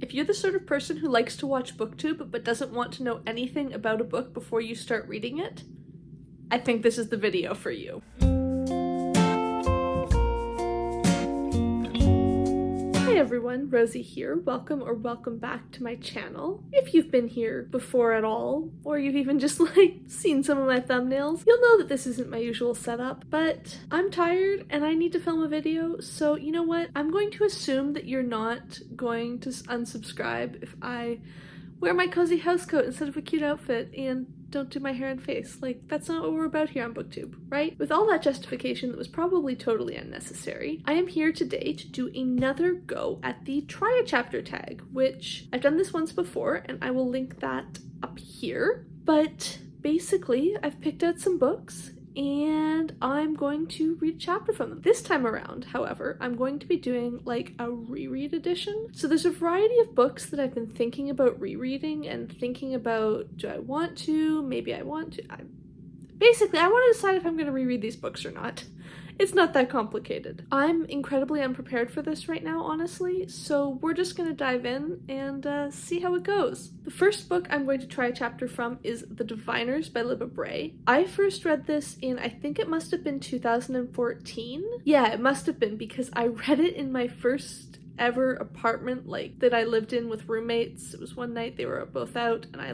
If you're the sort of person who likes to watch booktube but doesn't want to know anything about a book before you start reading it, I think this is the video for you. Hi everyone, Rosie here. Welcome back to my channel. If you've been here before at all, or you've even just seen some of my thumbnails, you'll know that this isn't my usual setup, but I'm tired and I need to film a video, so you know what? I'm going to assume that you're not going to unsubscribe if I wear my cozy housecoat instead of a cute outfit and don't do my hair and face. That's not what we're about here on booktube, right? With all that justification that was probably totally unnecessary, I am here today to do another go at the try a chapter tag, which I've done this once before and I will link that up here. But basically, I've picked out some books and I'm going to read a chapter from them. This time around, however, I'm going to be doing a reread edition. So there's a variety of books that I've been thinking about rereading and thinking about, do I want to? Maybe I want to. Basically, I want to decide if I'm going to reread these books or not. It's not that complicated. I'm incredibly unprepared for this right now, honestly, so we're just going to dive in and see how it goes. The first book I'm going to try a chapter from is The Diviners by Libba Bray. I first read this in, I think it must have been 2014. Yeah, it must have been, because I read it in my first ever apartment that I lived in with roommates. It was one night, they were both out, and I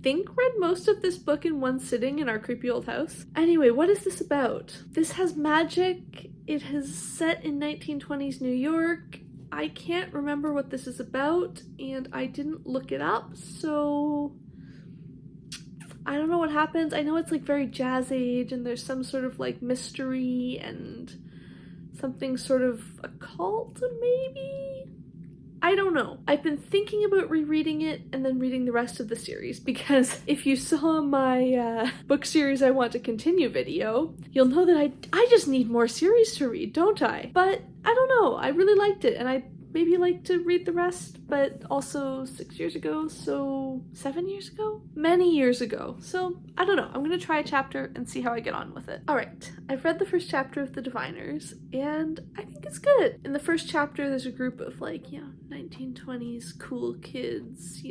think read most of this book in one sitting in our creepy old house. Anyway, what is this about? This has magic. It is set in 1920s New York. I can't remember what this is about, and I didn't look it up, so I don't know what happens. I know it's very Jazz Age, and there's some sort of mystery and something sort of occult, maybe? I don't know. I've been thinking about rereading it and then reading the rest of the series, because if you saw my book series I want to continue video, you'll know that I just need more series to read, don't I? But I don't know. I really liked it, and I maybe like to read the rest, but also 6 years ago, so 7 years ago? Many years ago. So I don't know. I'm gonna try a chapter and see how I get on with it. Alright, I've read the first chapter of The Diviners, and I think it's good. In the first chapter, there's a group of 1920s cool kids,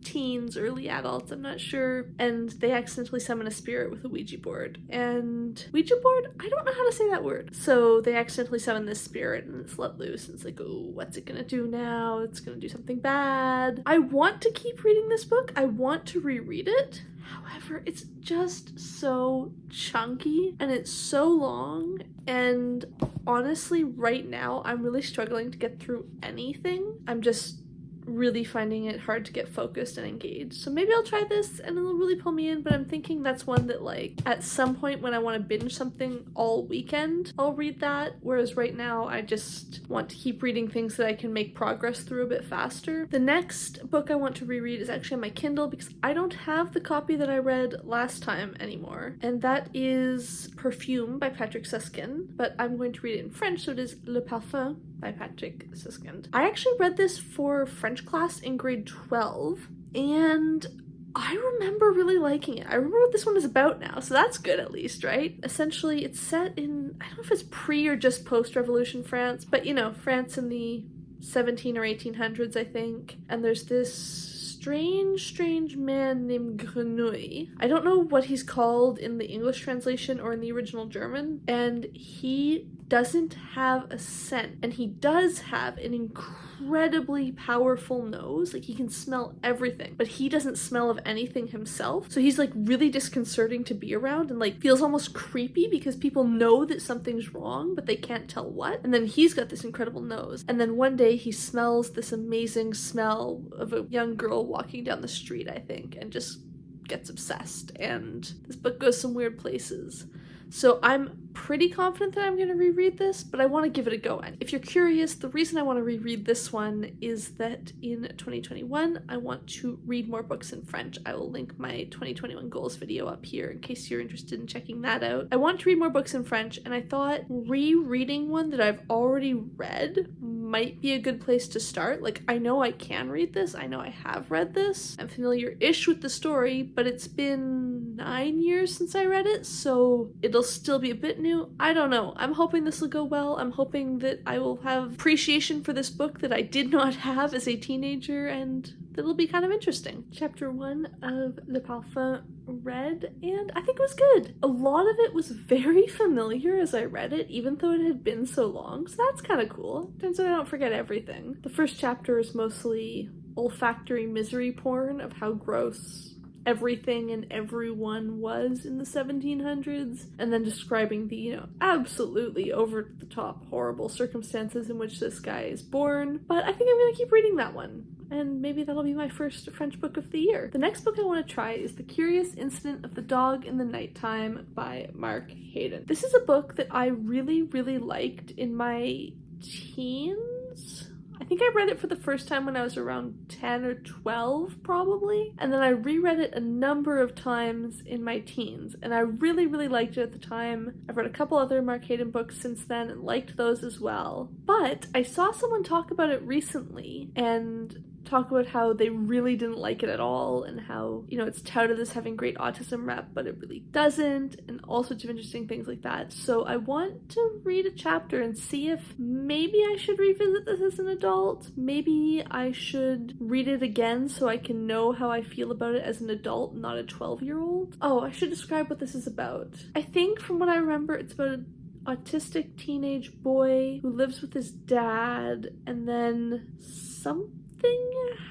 teens, early adults, I'm not sure, and they accidentally summon a spirit with a Ouija board. And Ouija board? I don't know how to say that word. So they accidentally summon this spirit and it's let loose, and it's oh, what's it gonna do now? It's gonna do something bad. I want to keep reading this book. I want to reread it. However, it's just so chunky and it's so long, and honestly, right now, I'm really struggling to get through anything. I'm just really finding it hard to get focused and engaged. So maybe I'll try this and it'll really pull me in, but I'm thinking that's one that at some point when I want to binge something all weekend, I'll read that, whereas right now I just want to keep reading things that I can make progress through a bit faster. The next book I want to reread is actually on my Kindle, because I don't have the copy that I read last time anymore, and that is Parfum by Suskind, but I'm going to read it in French, so it is Le Parfum by Suskind. I actually read this for French class in grade 12, and I remember really liking it. I remember what this one is about now, so that's good at least, right? Essentially, it's set in, I don't know if it's pre or just post-revolution France, but France in the 17 or 1800s, I think, and there's this strange man named Grenouille. I don't know what he's called in the English translation or in the original German, and he doesn't have a scent, and he does have an incredibly powerful nose. He can smell everything, but he doesn't smell of anything himself, so he's really disconcerting to be around, and feels almost creepy because people know that something's wrong but they can't tell what. And then he's got this incredible nose, and then one day he smells this amazing smell of a young girl walking down the street, I think, and just gets obsessed, and this book goes some weird places. So I'm pretty confident that I'm going to reread this, but I want to give it a go. And if you're curious, the reason I want to reread this one is that in 2021, I want to read more books in French. I will link my 2021 goals video up here in case you're interested in checking that out. I want to read more books in French, and I thought rereading one that I've already read might be a good place to start. I know I can read this. I know I have read this. I'm familiar-ish with the story, but it's been 9 years since I read it, so it'll still be a bit new. I don't know. I'm hoping this will go well. I'm hoping that I will have appreciation for this book that I did not have as a teenager, and that'll be kind of interesting. Chapter 1 of Le Parfum read, and I think it was good. A lot of it was very familiar as I read it, even though it had been so long, so that's kind of cool. Turns out I don't forget everything. The first chapter is mostly olfactory misery porn of how gross everything and everyone was in the 1700s, and then describing the, absolutely over-the-top horrible circumstances in which this guy is born. But I think I'm gonna keep reading that one, and maybe that'll be my first French book of the year. The next book I want to try is The Curious Incident of the Dog in the Nighttime by Mark Haddon. This is a book that I really, really liked in my teens. I think I read it for the first time when I was around 10 or 12, probably. And then I reread it a number of times in my teens, and I really, really liked it at the time. I've read a couple other Mark Haddon books since then and liked those as well. But I saw someone talk about it recently and talk about how they really didn't like it at all, and how, it's touted as having great autism rep, but it really doesn't, and all sorts of interesting things like that. So I want to read a chapter and see if maybe I should revisit this as an adult. Maybe I should read it again so I can know how I feel about it as an adult, not a 12-year-old. Oh, I should describe what this is about. I think from what I remember, it's about an autistic teenage boy who lives with his dad, and then something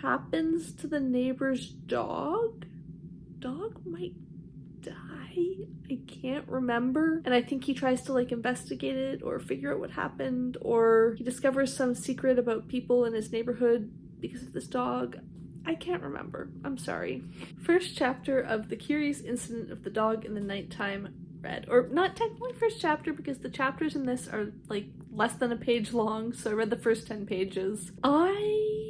happens to the neighbor's dog. Dog might die. I can't remember. And I think he tries to investigate it or figure out what happened, or he discovers some secret about people in his neighborhood because of this dog. I can't remember. I'm sorry. First chapter of The Curious Incident of the Dog in the Nighttime read. Or not technically first chapter, because the chapters in this are less than a page long, so I read the first 10 pages. I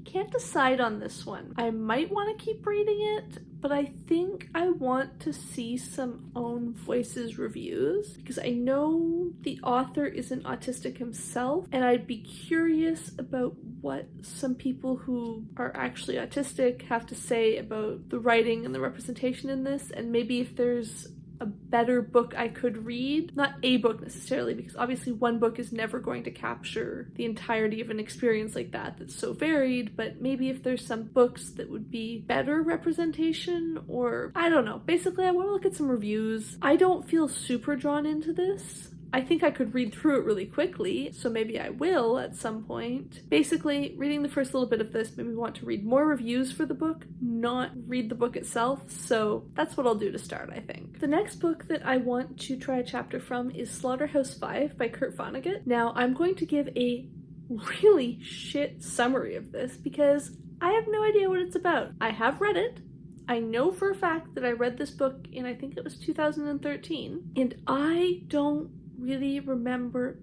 can't decide on this one. I might want to keep reading it, but I think I want to see some own voices reviews, because I know the author isn't autistic himself, and I'd be curious about what some people who are actually autistic have to say about the writing and the representation in this, and maybe if there's a better book I could read. Not a book necessarily, because obviously one book is never going to capture the entirety of an experience like that that's so varied, but maybe if there's some books that would be better representation, or I don't know. Basically, I want to look at some reviews. I don't feel super drawn into this. I think I could read through it really quickly, so maybe I will at some point. Basically, reading the first little bit of this made me want to read more reviews for the book, not read the book itself, so that's what I'll do to start, I think. The next book that I want to try a chapter from is Slaughterhouse-Five by Vonnegut. Now, I'm going to give a really shit summary of this because I have no idea what it's about. I have read it. I know for a fact that I read this book in, I think it was 2013, and I don't really remember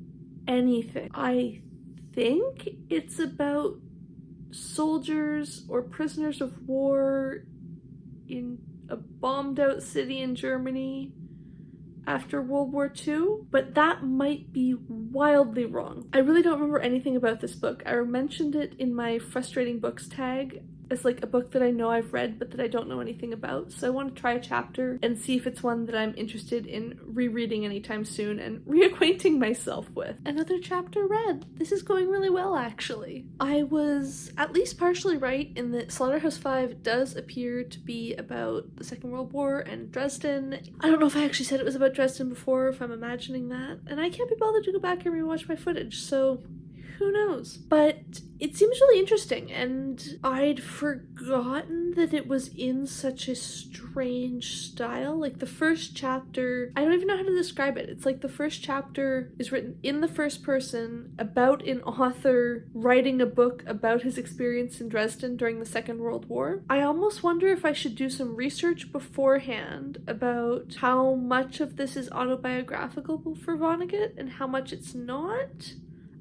anything. I think it's about soldiers or prisoners of war in a bombed out city in Germany after World War II, but that might be wildly wrong. I really don't remember anything about this book. I mentioned it in my frustrating books tag as a book that I know I've read but that I don't know anything about, so I want to try a chapter and see if it's one that I'm interested in rereading anytime soon and reacquainting myself with. Another chapter read. This is going really well, actually. I was at least partially right in that Slaughterhouse-Five does appear to be about the Second World War and Dresden. I don't know if I actually said it was about Dresden before, if I'm imagining that, and I can't be bothered to go back and rewatch my footage, so who knows? But it seems really interesting, and I'd forgotten that it was in such a strange style. The first chapter, I don't even know how to describe it. It's the first chapter is written in the first person about an author writing a book about his experience in Dresden during the Second World War. I almost wonder if I should do some research beforehand about how much of this is autobiographical for Vonnegut and how much it's not.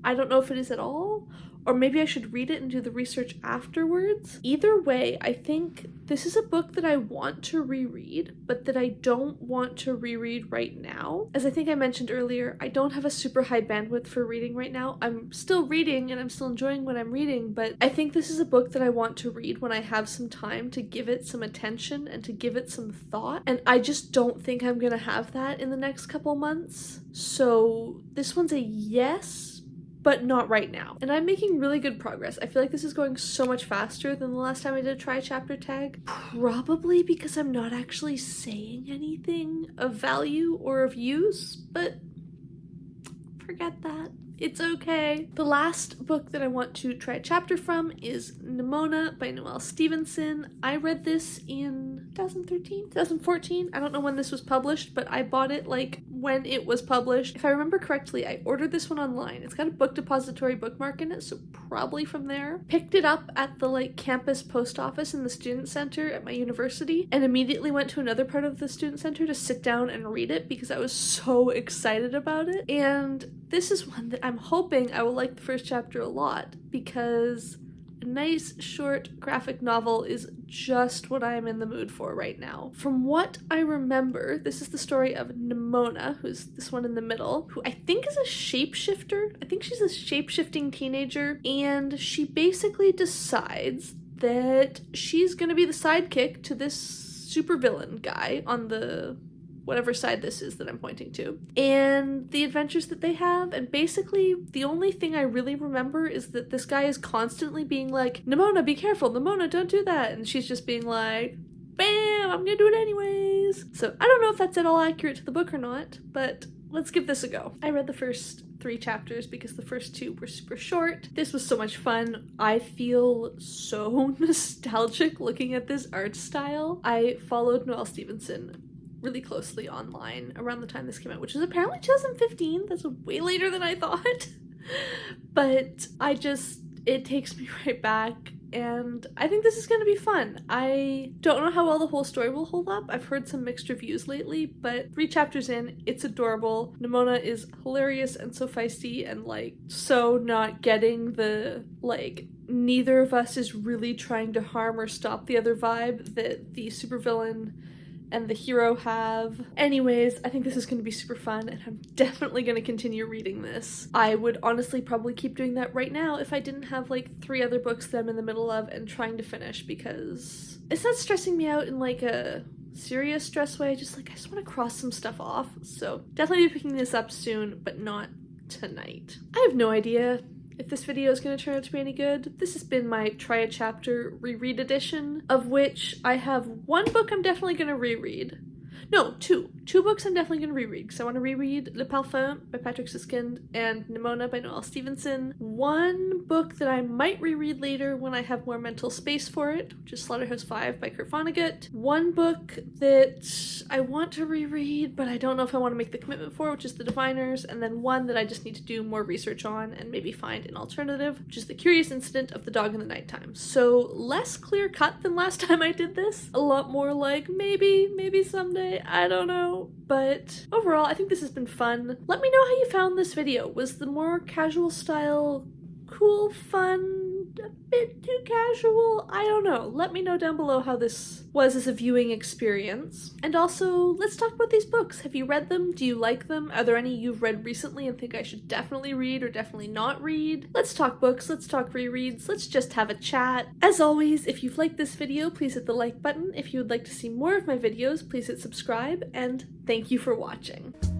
I don't know if it is at all, or maybe I should read it and do the research afterwards. Either way, I think this is a book that I want to reread, but that I don't want to reread right now. As I think I mentioned earlier, I don't have a super high bandwidth for reading right now. I'm still reading and I'm still enjoying what I'm reading, but I think this is a book that I want to read when I have some time to give it some attention and to give it some thought. And I just don't think I'm gonna have that in the next couple months. So this one's a yes, but not right now. And I'm making really good progress. I feel like this is going so much faster than the last time I did a try chapter tag. Probably because I'm not actually saying anything of value or of use, but forget that. It's okay. The last book that I want to try a chapter from is Nimona by Noelle Stevenson. I read this in 2013, 2014. I don't know when this was published, but I bought it like when it was published. If I remember correctly, I ordered this one online. It's got a book depository bookmark in it, so probably from there. Picked it up at the like campus post office in the student center at my university and immediately went to another part of the student center to sit down and read it because I was so excited about it. And this is one that I'm hoping I will like the first chapter a lot because a nice short graphic novel is just what I am in the mood for right now. From what I remember, this is the story of Nimona, who's this one in the middle, who I think is a shapeshifter. I think she's a shape-shifting teenager, and she basically decides that she's gonna be the sidekick to this supervillain guy on the whatever side this is that I'm pointing to, and the adventures that they have. And basically the only thing I really remember is that this guy is constantly being like, Nimona, be careful, Nimona, don't do that, and she's just being like, bam, I'm gonna do it anyways. So I don't know if that's at all accurate to the book or not, but let's give this a go. I read the first 3 chapters because the first 2 were super short. This was so much fun. I feel so nostalgic looking at this art style. I followed Noelle Stevenson really closely online around the time this came out, which is apparently 2015. That's way later than I thought. But it takes me right back, and I think this is going to be fun. I don't know how well the whole story will hold up. I've heard some mixed reviews lately, but 3 chapters in, it's adorable. Nimona is hilarious and so feisty and like so not getting the like neither of us is really trying to harm or stop the other vibe that the supervillain and the hero have. Anyways, I think this is going to be super fun, and I'm definitely going to continue reading this. I would honestly probably keep doing that right now if I didn't have like 3 other books that I'm in the middle of and trying to finish, because it's not stressing me out in like a serious stress way, just like I just want to cross some stuff off. So definitely be picking this up soon, but not tonight. I have no idea if this video is going to turn out to be any good. This has been my try a chapter reread edition, of which I have 1 book I'm definitely going to reread. No, 2 books I'm definitely going to reread, because I want to reread Le Parfum by Suskind and Nimona by Noelle Stevenson. 1 book that I might reread later when I have more mental space for it, which is Slaughterhouse-Five by Vonnegut. 1 book that I want to reread, but I don't know if I want to make the commitment for, which is The Diviners, and then 1 that I just need to do more research on and maybe find an alternative, which is The Curious Incident of the Dog in the Nighttime. So less clear cut than last time I did this. A lot more like maybe someday, I don't know. But overall, I think this has been fun. Let me know how you found this video. Was the more casual style cool, fun, a bit too casual? I don't know. Let me know down below how this was as a viewing experience. And also, let's talk about these books. Have you read them? Do you like them? Are there any you've read recently and think I should definitely read or definitely not read? Let's talk books, let's talk rereads, let's just have a chat. As always, if you've liked this video, please hit the like button. If you would like to see more of my videos, please hit subscribe, and thank you for watching.